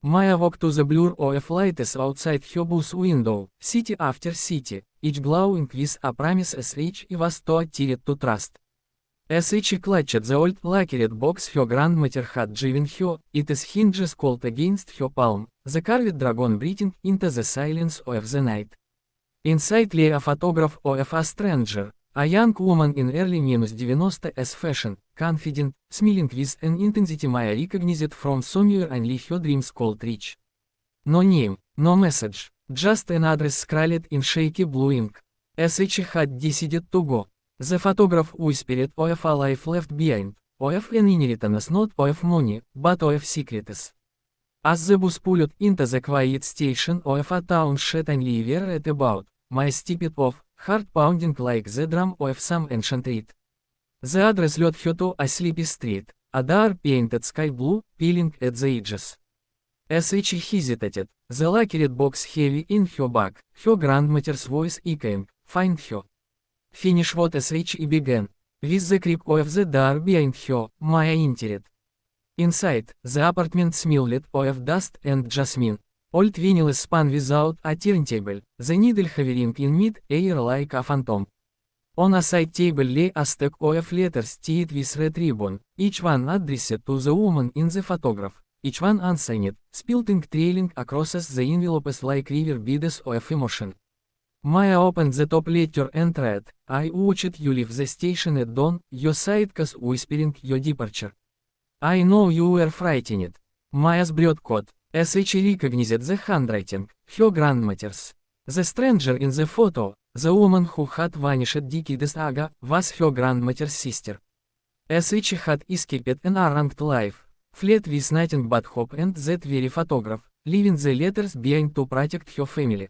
Maya walked to the blur of lights outside her bus window, city after city, each glowing with a promise sh и was too tired to trust. Sh clutched the old lacquered box her grandmother had given her, its hinges cold against her palm, the carved dragon breathing into the silence of the night. Inside lay a photograph of a stranger, a young woman in early -90s fashion, confident, smiling with an intensity Maya recognized from somewhere only her dreams could reach. No name, no message, just an address scrawled in shaky blue ink. Sh had decided to go. The photograph whispered of a life left behind, of an inheritance not of money, but of secrets. As the bus pulled into the quiet station of a town she only read about, Maya stepped off, heart pounding like the drum of some ancient rite. The address led her to a sleepy street, a dark painted sky blue, peeling at the edges. Sh hesitated, the lacquered box heavy in her bag, her grandmother's voice echoing, "Find her." Finish what Sh began. With the creak of the door behind her, Maya entered. Inside, the apartment smelled of dust and jasmine. Old vinyl spun without a turntable, the needle hovering in mid-air like a phantom. On a side table lay a stack of letters tied with red ribbon, each one addressed to the woman in the photograph, each one unsigned, spilling trailing across the envelopes like river beds of emotion. Maya opened the top letter and read, "I watched you leave the station at dawn, your sidekick whispering your departure. I know you were frightened." Maya's breath caught. Sh recognized the handwriting, her grandmother's. The stranger in the photo, the woman who had vanished decades ago, was her grandmother's sister. Sh had escaped an arranged life, fled with nothing but hope and that very photograph, leaving the letters behind to protect her family.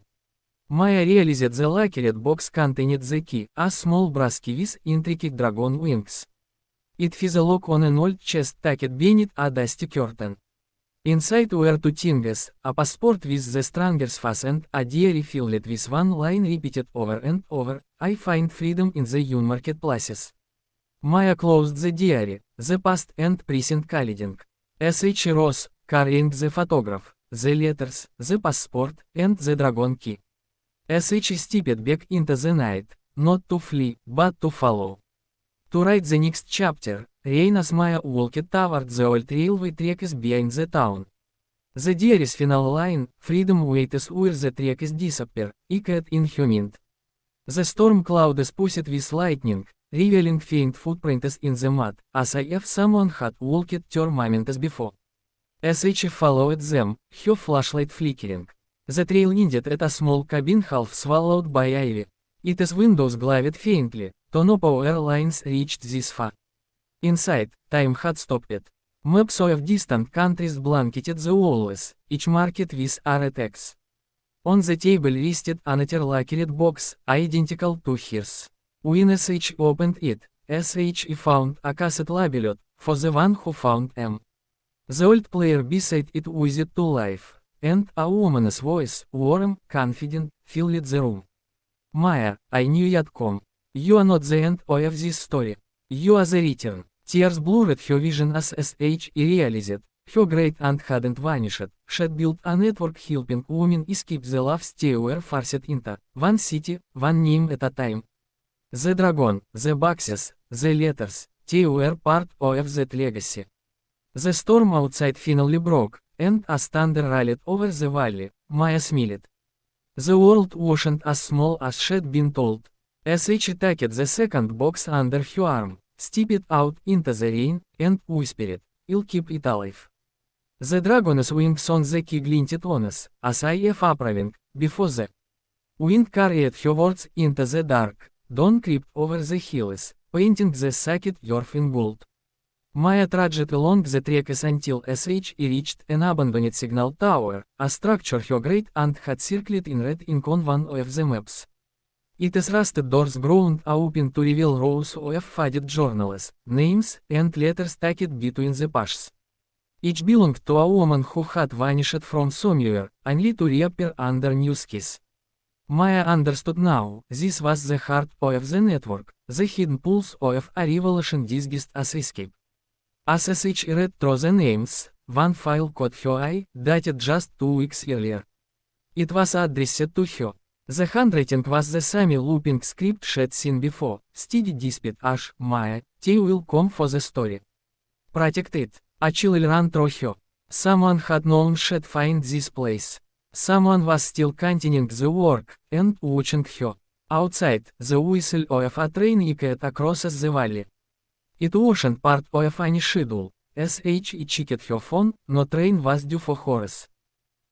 Maya realized the lacquered box contained the key, a small brass key with intricate dragon wings. It has a lock on an old chest tucked beneath a dusty curtain. Inside were two things, a passport with the stranger's face and a diary filled with one line repeated over and over, "I find freedom in the unmarked places." Maya closed the diary, the past and present colliding. Sh rose, carrying the photograph, the letters, the passport, and the dragon key. Sh stepped back into the night, not to flee, but to follow. To write the next chapter, rain as Maya walked toward the old railway tracks behind the town. The diary's final line, "Freedom waits where the tracks disappear," echoed in her mind. The storm clouds pushed with lightning, revealing faint footprints in the mud, as if someone had walked there moments before. Sh followed them, her flashlight flickering. The trail ended at a small cabin half swallowed by ivy. Its windows glowed faintly, to no power lines reached this far. Inside, time had stopped. Maps of distant countries blanketed the walls, each marked with a red X. On the table rested another lacquered box, identical to hers. When Sh opened it, Sh found a cassette labeled, "For the one who found M." The old player beside it whistled to life, and a woman's voice, warm, confident, filled the room. "Maya, I knew you'd come. You are not the end of this story. You are the return." Tears blurred her vision as Sh realized, her great aunt hadn't vanished, she'd built a network helping women escape the lives they were forced into, one city, one name at a time. The dragon, the boxes, the letters, they were part of that legacy. The storm outside finally broke, and as thunder rolled over the valley, Maya smiled. The world wasn't as small as she'd been told. Sh tucked the second box under her arm, stepped out into the rain, and whispered, "I'll keep it alive." The dragon's wings on the key glinted on us, as if approving, before the wind carried her words into the dark. Dawn crept over the hills, painting the socket earth in gold. Maya trudged along the tracks until Sh reached an abandoned signal tower, a structure her great aunt had circled in red ink on one of the maps. Its rusted doors groaned open to reveal rows of faded journals, names, and letters tucked between the pages. Each belonged to a woman who had vanished from somewhere, only to reappear under new skies. Maya understood now, this was the heart of the network, the hidden pulse of a revolution disguised as escape. As Sh read through the names, one file code her I, dated just 2 weeks earlier. It was addressed to her. The handwriting was the same looping script she'd seen before, steady despite Ash, Maya, they will come for the story. Protected. A chill ran through her. Someone had known she'd find this place. Someone was still continuing the work, and watching her. Outside, the whistle of a train echoed across the valley. It wasn't part of any schedule. She checked her phone, no train was due for Horace.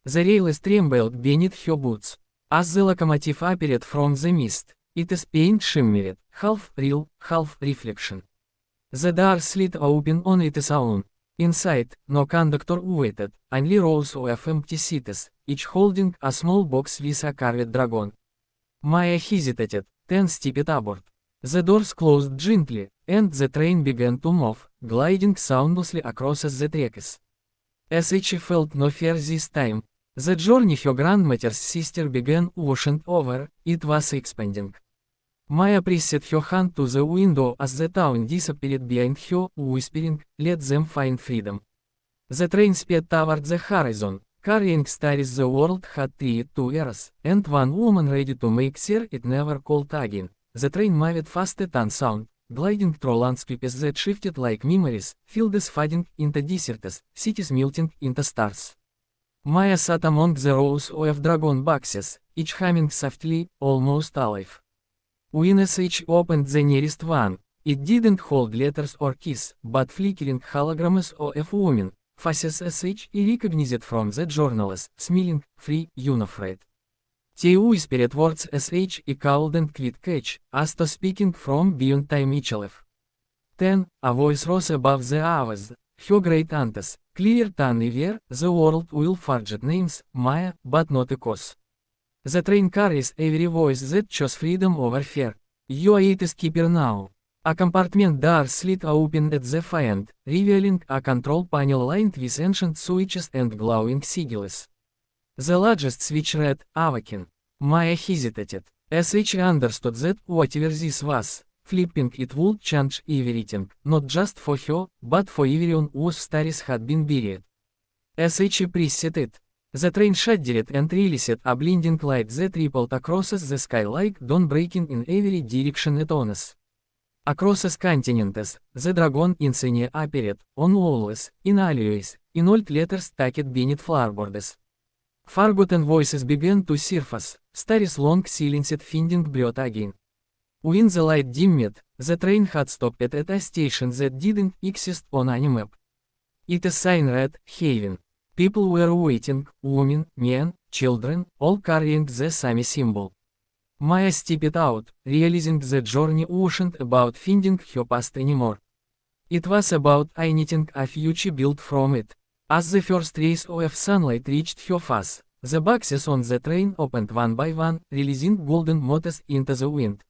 The rails trembled beneath her boots. As the locomotive appeared from the mist, its paint shimmered, half real, half reflection. The door slid open on its own. Inside, no conductor waited, only rows of empty seats, each holding a small box with a carved dragon. Maya hesitated, then stepped aboard. The doors closed gently, and the train began to move, gliding soundlessly across the tracks. She felt no fear this time. The journey her grandmother's sister began wasn't over, it was expanding. Maya pressed her hand to the window as the town disappeared behind her, whispering, "Let them find freedom." The train sped toward the horizon, carrying stories the world had tried to earth, and one woman ready to make sure it never called again. The train moved faster than sound, gliding through landscapes that shifted like memories, fields fading into deserts, cities melting into stars. Maya sat among the rows of dragon boxes, each humming softly, almost alive. When Sh opened the nearest one, it didn't hold letters or keys, but flickering holograms of women, faces Sh recognized from the journals, smiling, free, unafraid. They whispered words Sh called and quit catch, as to speaking from beyond time itself. Then, a voice rose above the others, her great aunts, clear than ever, the world will forget names, Maya, but not a cause. The train carries every voice that chose freedom over fear. You are its keeper now. A compartment door slid open at the far end, revealing a control panel lined with ancient switches and glowing sigils. The largest switch read, "Awaken." Maya hesitated. Sh understood that whatever this was, flipping it would change everything, not just for her, but for everyone whose stories had been buried. Sh pressed it. The train shuddered and released a blinding light that rippled across the sky like dawn breaking in every direction at once. Across continents, the dragon insignia appeared, on walls, in alleyways, in old letters tucked beneath floorboards. Forgotten voices began to surface, stories long silenced finding breath again. When the light dimmed, the train had stopped at a station that didn't exist on any map. Its sign read, "Haven." People were waiting, women, men, children, all carrying the same symbol. Maya stepped out, realizing the journey wasn't about finding her past anymore. It was about igniting a future built from it. As the first rays of sunlight reached her face, the boxes on the train opened one by one, releasing golden motes into the wind.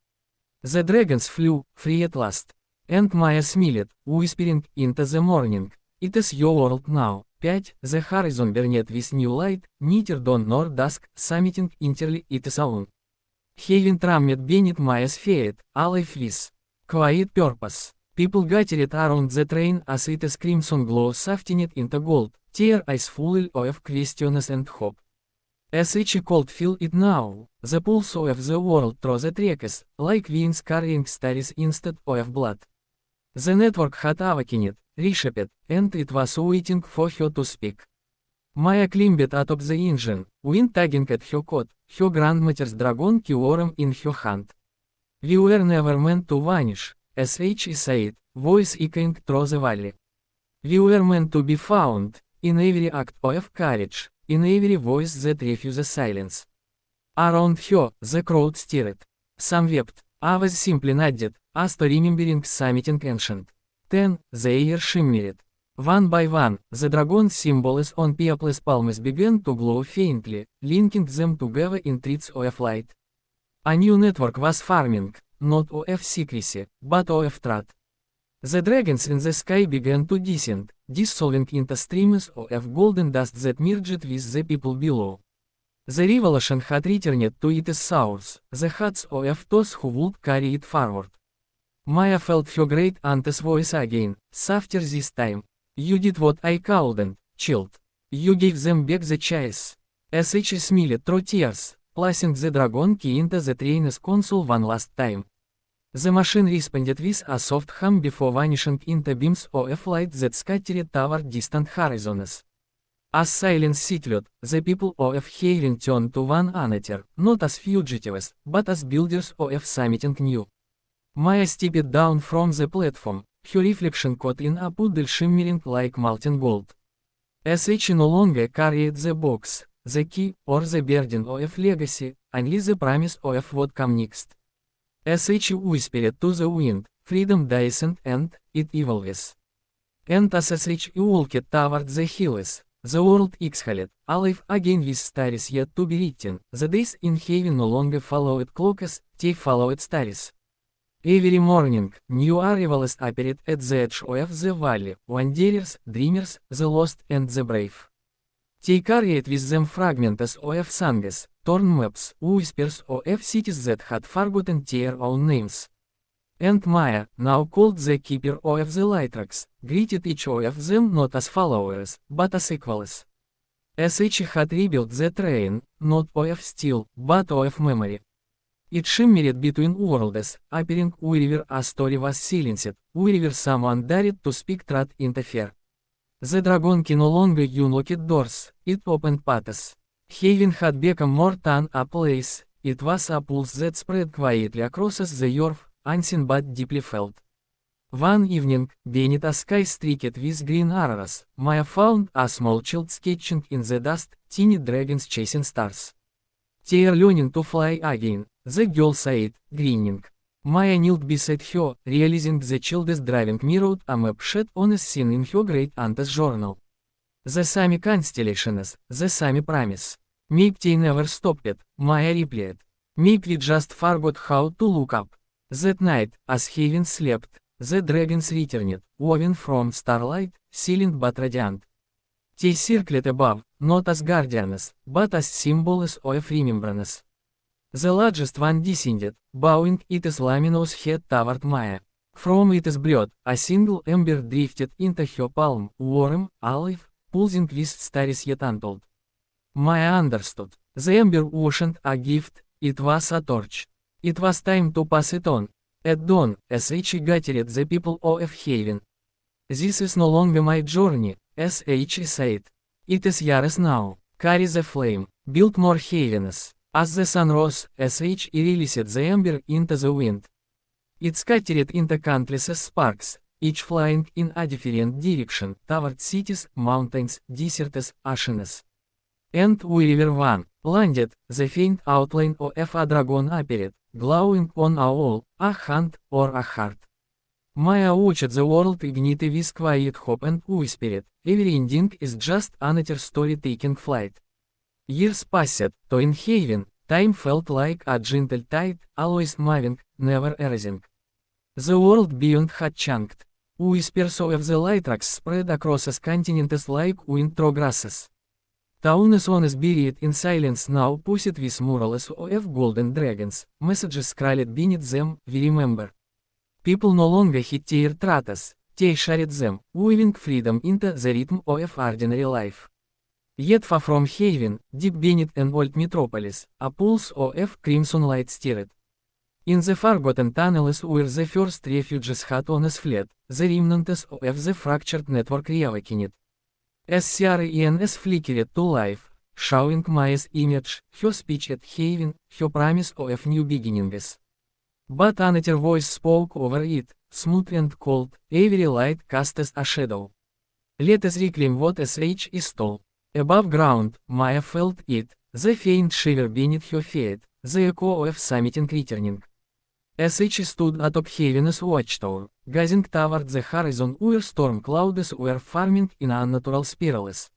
The dragons flew, free at last. And Maya smiled, whispering into the morning, "It is your world now." 5. The horizon burned with new light, neither dawn nor dusk, summiting entirely its own. Heaven trummed beneath Maya's feet, alive with quiet purpose. People gathered around the train as its crimson glow softened into gold, their eyes full of questions and hope. As each could feel it now, the pulse of the world through the tracks, like veins carrying stories instead of blood. The network had awakened, reshaped, and it was waiting for her to speak. Maya climbed out of the engine, wind tugging at her coat, her grandmother's dragon key in her hand. "We were never meant to vanish," Sh said, voice echoing through the valley. "We were meant to be found, in every act of courage, in every voice that refuses silence." Around her, the crowd stirred. Some wept, others simply nodded, as to remembering something ancient. Then, the air shimmered. One by one, the dragon symbols on people's palms began to glow faintly, linking them together in threads of light. A new network was forming, not of secrecy, but of truth. The dragons in the sky began to descend, dissolving into streams of golden dust that merged with the people below. The revolution had returned to its source, the hearts of those who would carry it forward. Maya felt her great aunt's voice again, softer this time. "You did what I couldn't," child. You gave them back the chase. Sh smiled through tears, placing the dragon key into the train's console one last time. The machine responded with a soft hum before vanishing into beams of light that scattered toward distant horizons. As silence settled, the people of Haven turned to one another, not as fugitives, but as builders of something new. Maya stepped down from the platform, her reflection caught in a puddle shimmering like molten gold. Sh no longer carried the box, the key, or the burden of legacy, only the promise of what come next. Sh whispered to the wind, freedom descent and, it evolves. And as Sh walked toward the hills, the world exhaled, alive again with stars yet to be written. The days in heaven no longer followed clocks, they followed stars. Every morning, new arrivals appeared at the edge of the valley, wanderers, dreamers, the lost and the brave. They carried with them fragments of songs, torn maps, whispers of cities that had forgotten their own names. And Maya, now called the keeper of the light tracks, greeted each of them not as followers, but as equals. Sh had rebuilt the train, not of steel, but of memory. It shimmered between worlds, appearing wherever a story was silenced, wherever someone dared to speak truth into fear. The dragon key no longer unlocked doors, it opened paths. Haven had become more than a place, it was a pulse that spread quietly across the earth, unseen but deeply felt. One evening, beneath a sky streaked with green auroras, Maya found a small child sketching in the dust, tiny dragons chasing stars. They are learning to fly again, the girl said, grinning. Maya knelt beside her, realizing the child's driving mirrored a map shed on a scene in her great aunt's journal. The same constellations, the same promise. Maybe they never stopped, Maya replied. Maybe we just forgot how to look up. That night, as Haven slept, the dragons returned, woven from starlight, silent but radiant. They circled above, not as guardians, but as symbols of remembrance. The largest one descended, bowing its luminous head toward Maya. From its brood, a single ember drifted into her palm, warm, alive, pulsing with stars yet untold. Maya understood. The ember wasn't a gift, it was a torch. It was time to pass it on. At dawn, Sh gathered the people of Haven. This is no longer my journey, Sh said. It is yours now. Carry the flame, build more havens. As the sun rose, Sh released the ember into the wind. It scattered into countless sparks, each flying in a different direction, toward cities, mountains, deserts, oceans. And wherever one landed, the faint outline of a dragon appeared, glowing on a wall, a hand, or a heart. Maya watched the world ignite with quiet hope and whispered, every ending is just another story taking flight. Years passed, to in Haven, time felt like a gentle tide, always moving, never erasing. The world beyond had changed. Whispers of the light tracks spread across continents like wind through grasses. Towns once buried in silence now pushed with murals of golden dragons, messages scrawled beneath them, we remember. People no longer hid their truths, they shared them, weaving freedom into the rhythm of ordinary life. Yet far from Haven, deep beneath an old metropolis, a pulse of crimson light stirred. In the forgotten tunnels where the first refugees had once fled, the remnants of the fractured network reawakened. As sirens flickered to life, showing Maya's image, her speech at Haven, her promise of new beginnings. But another voice spoke over it, smooth and cold, every light casts a shadow. Let us reclaim what Sh is stole. Above ground, Maya felt it, the faint shiver beneath her feet, the echo of something returning. Sh stood atop Haven's watchtower, gazing toward the horizon where storm clouds were forming in unnatural spirals.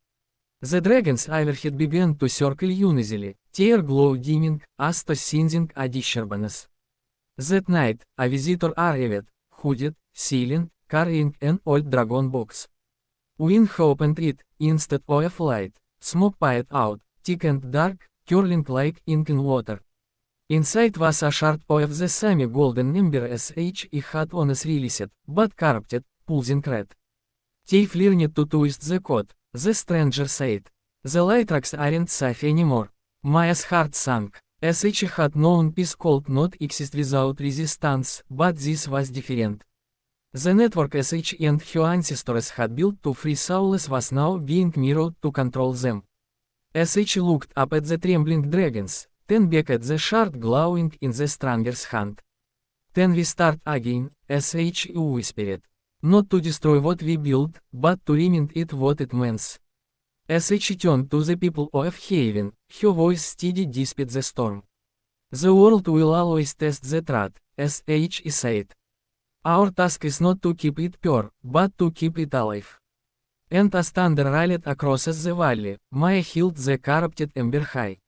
The dragons overhead began to circle uneasily, their glow dimming, as to sensing a disturbance. That night, a visitor arrived, hooded, silent, carrying an old dragon box. When he opened it, instead of light, smoke poured out, thick and dark, curling like ink in water. Inside was a shard of the same golden ember Sh had once released, but corrupted, pulsing red. They learned to twist the code, The stranger said. The lightracks aren't safe anymore. Maya's heart sank. Sh had known peace could not exist without resistance, but this was different. The network Sh and her ancestors had built to free souls was now being mirrored to control them. Sh looked up at the trembling dragons, then back at the shard glowing in the stranger's hand. Then we start again, Sh whispered. Not to destroy what we built, but to remind it what it means. Sh turned to the people of Haven, her voice steady despite the storm. The world will always test the truth, Sh said. Our task is not to keep it pure, but to keep it alive. And as thunder rallied across the valley, Maya held the corrupted ember high.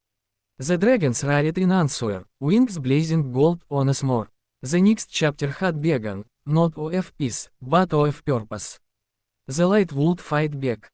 The dragons roared in answer, wings blazing gold once more. The next chapter had begun, not of peace, but of purpose. The light would fight back.